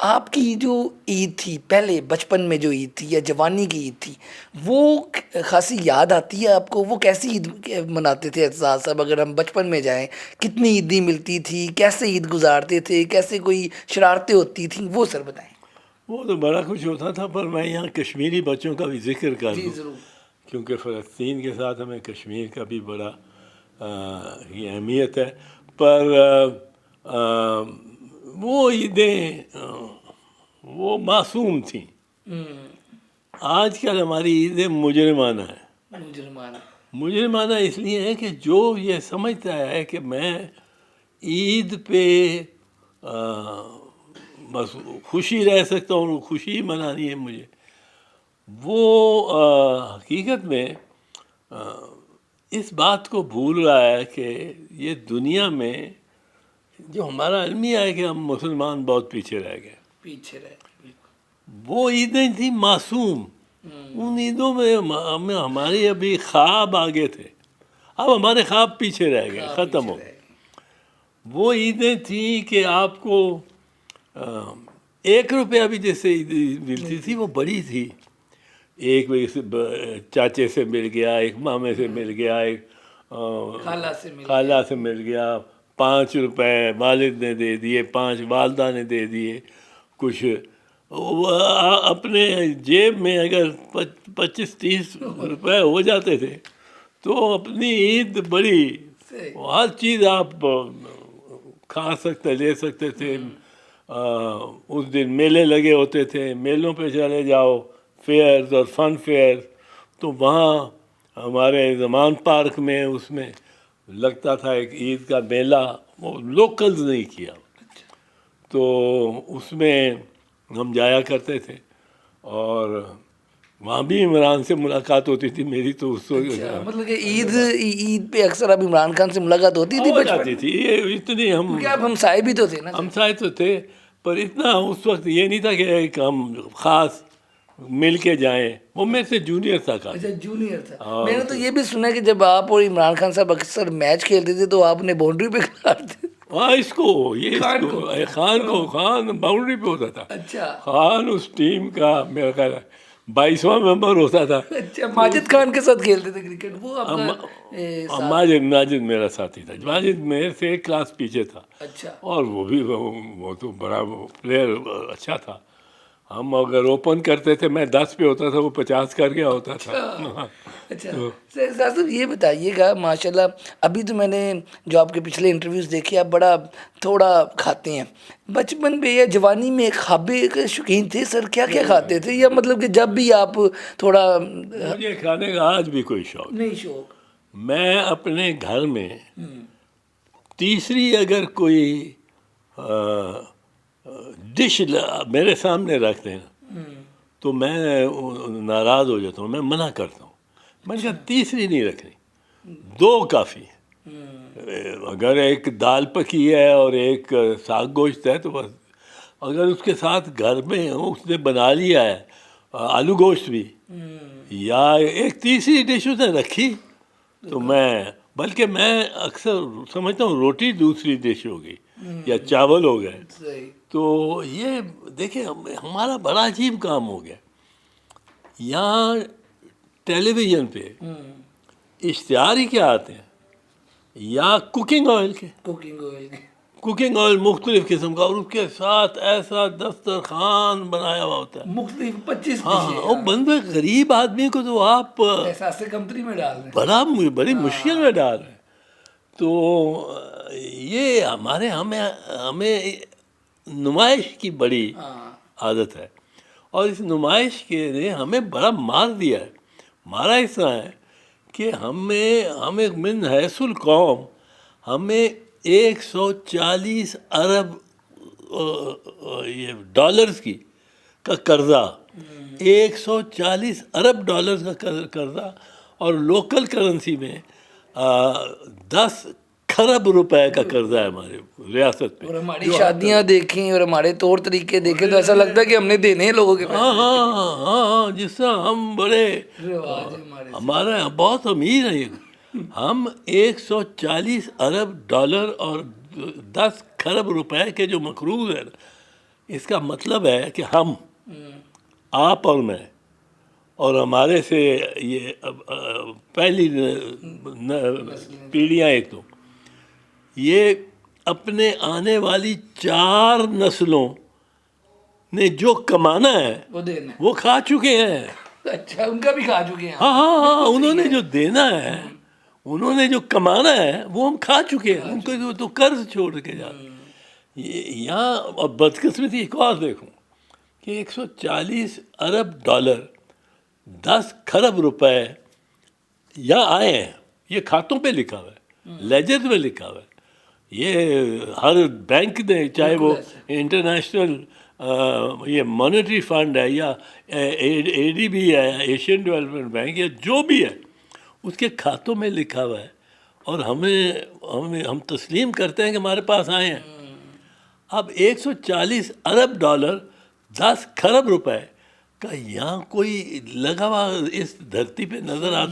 آپ کی جو عید تھی پہلے بچپن میں جو عید تھی یا جوانی کی عید تھی وہ خاصی یاد آتی ہے آپ کو؟ وہ کیسی عید مناتے تھے اعتزاز صاحب؟ اگر ہم بچپن میں جائیں، کتنی عیدیں ملتی تھی، کیسے عید گزارتے تھے، کیسے کوئی شرارتیں ہوتی تھیں، وہ سر بتائیں۔ وہ تو بڑا کچھ ہوتا تھا، پر میں یہاں کشمیری بچوں کا بھی ذکر کر جی دوں، ضرور۔ کیونکہ فلسطین کے ساتھ ہمیں کشمیر کا بھی بڑا یہ اہمیت ہے۔ پر وہ عیدیں وہ معصوم تھیں۔ آج کل ہماری عیدیں مجرمانہ ہیں۔ مجرمانہ اس لیے ہے کہ جو یہ سمجھتا ہے کہ میں عید پہ بس خوشی رہ سکتا ہوں، خوشی منانی ہے مجھے، وہ حقیقت میں اس بات کو بھول رہا ہے کہ یہ دنیا میں جو ہمارا المیہ ہے کہ ہم مسلمان بہت پیچھے رہ گئے۔ وہ عیدیں تھیں معصوم، ان عیدوں میں ہماری ابھی خواب آگے تھے، اب ہمارے خواب پیچھے رہ گئے، ختم ہو گئے۔ وہ عیدیں تھیں کہ آپ کو 1 روپیہ بھی جیسے عید ملتی تھی وہ بڑی تھی، ایک چاچے سے مل گیا، ایک مامے سے مل گیا، ایک خالہ سے مل گیا، 5 روپے والد نے دے دیے، 5 والدہ نے دے دیے، کچھ اپنے جیب میں اگر 25-30 روپے ہو جاتے تھے تو اپنی عید بڑی، ہر چیز آپ کھا سکتے، لے سکتے تھے۔ اس دن میلے لگے ہوتے تھے، میلوں پہ چلے جاؤ، فیئرز اور فن فیئر، تو وہاں ہمارے زمان پارک میں اس میں لگتا تھا ایک عید کا میلہ، وہ لوکلز نہیں کیا، تو اس میں ہم جایا کرتے تھے، اور وہاں بھی عمران سے ملاقات ہوتی تھی میری، تو اس وقت مطلب کہ عید پہ اکثر اب عمران خان سے ملاقات ہوتی تھی ہو جاتی تھی۔ یہ اتنی اب ہمسائے بھی تو تھے نا، ہمسائے تو تھے، پر اتنا اس وقت یہ نہیں تھا کہ ایک ہم خاص مل کے جائیں۔ وہ میں سے جونیئر تھا کا۔ اچھا جونیئر تھا۔ میں نے تو یہ بھی سنا کہ جب آپ اور عمران خان صاحب اکثر میچ کھیلتے تھے تو آپ نے باؤنڈری پہ کھلاتے؟ ہاں، اس کو خان باؤنڈری پہ ہوتا تھا۔ اچھا، خان اس ٹیم کا میرا خیال ہے 22واں ممبر ہوتا تھا۔ اچھا، ماجد خان کے ساتھ کھیلتے تھے کرکٹ؟ وہ آپ کا ماجد میرا ساتھی تھا، ماجد میرے سے 1 کلاس پیچھے تھا۔ اچھا، اور وہ بھی وہ تو بڑا پلیئر اچھا تھا۔ ہم اگر اوپن کرتے تھے، میں 10 پہ ہوتا تھا، وہ 50 کر گیا ہوتا تھا۔ اچھا صاحب یہ بتائیے گا، ماشاء اللہ ابھی تو میں نے جو آپ کے پچھلے انٹرویوز دیکھے، آپ بڑا تھوڑا کھاتے ہیں۔ بچپن میں یا جوانی میں کھابے کے شوقین تھے سر؟ کیا کیا کھاتے تھے؟ یا مطلب کہ جب بھی آپ تھوڑا؟ مجھے کھانے کا آج بھی کوئی شوق نہیں شوق؟ میں اپنے گھر میں تیسری اگر کوئی ڈش میرے سامنے رکھ دیں تو میں ناراض ہو جاتا ہوں، میں منع کرتا ہوں۔ میں نے کہا تیسری نہیں رکھنی، 2 کافی ہے۔ اگر ایک دال پکی ہے اور ایک ساگ گوشت ہے تو بس، اگر اس کے ساتھ گھر میں اس نے بنا لیا ہے آلو گوشت بھی، یا ایک تیسری ڈش اس نے رکھی، تو بلکہ میں اکثر سمجھتا ہوں روٹی دوسری ڈش ہوگی یا چاول ہو گئے۔ تو یہ دیکھیں ہمارا بڑا عجیب کام ہو گیا، یہاں ٹیلی ویژن پہ اشتہار ہی کیا آتے ہیں، یا کوکنگ آئل مختلف قسم کا، اور اس کے ساتھ ایسا دسترخوان بنایا ہوا ہوتا ہے مختلف 25۔ ہاں، اور بندے غریب آدمی کو تو آپ احساس کمتری میں ڈال رہے ہیں، بڑی مشکل میں ڈال رہے ہیں۔ تو یہ ہمیں نمائش کی بڑی عادت ہے، اور اس نمائش کے لیے ہمیں بڑا مار دیا ہے۔ مارا اس طرح ہے کہ ہمیں من حیث القوم ہمیں 140 ارب یہ ڈالرز کا قرضہ، 140 ارب ڈالرز کا قرضہ، اور لوکل کرنسی میں 10 کھرب روپے کا قرضہ ہے ہمارے ریاست میں۔ اور ہماری شادیاں دیکھیں اور ہمارے طور طریقے دیکھیں تو ایسا لگتا ہے کہ ہم نے دینے ہیں لوگوں کے پیسے۔ ہاں، جس طرح ہم بڑے ہمارے بہت امیر ہیں، ہم 140 ارب ڈالر اور 10 کھرب روپے کے جو مقروض ہے، اس کا مطلب ہے کہ ہم، آپ اور میں اور ہمارے سے یہ پہلی پیڑھیاں ایک تو، یہ اپنے آنے والی 4 نسلوں نے جو کمانا ہے وہ دینا وہ کھا چکے ہیں. اچھا ان کا بھی کھا چکے ہیں. ہاں انہوں نے جو دینا ہے، انہوں نے جو کمانا ہے وہ ہم کھا چکے ہیں. ان کو تو قرض چھوڑ کے جا. یہاں بدقسمتی ایک اور دیکھوں کہ 140 ارب ڈالر 10 کھرب روپے یہاں آئے ہیں. یہ کھاتوں پہ لکھا ہوا ہے، لیجر میں لکھا ہوا ہے. یہ ہر بینک نے، چاہے وہ انٹرنیشنل یہ مانیٹری فنڈ ہے یا اے ڈی بی ہے، ایشین ڈیولپمنٹ بینک، یا جو بھی ہے، اس کے کھاتوں میں لکھا ہوا ہے. اور ہم تسلیم کرتے ہیں کہ ہمارے پاس آئے ہیں. اب 140 ارب ڈالر 10 کھرب روپے کا یہاں کوئی لگا ہوا اس دھرتی پہ نظر آتا ہے؟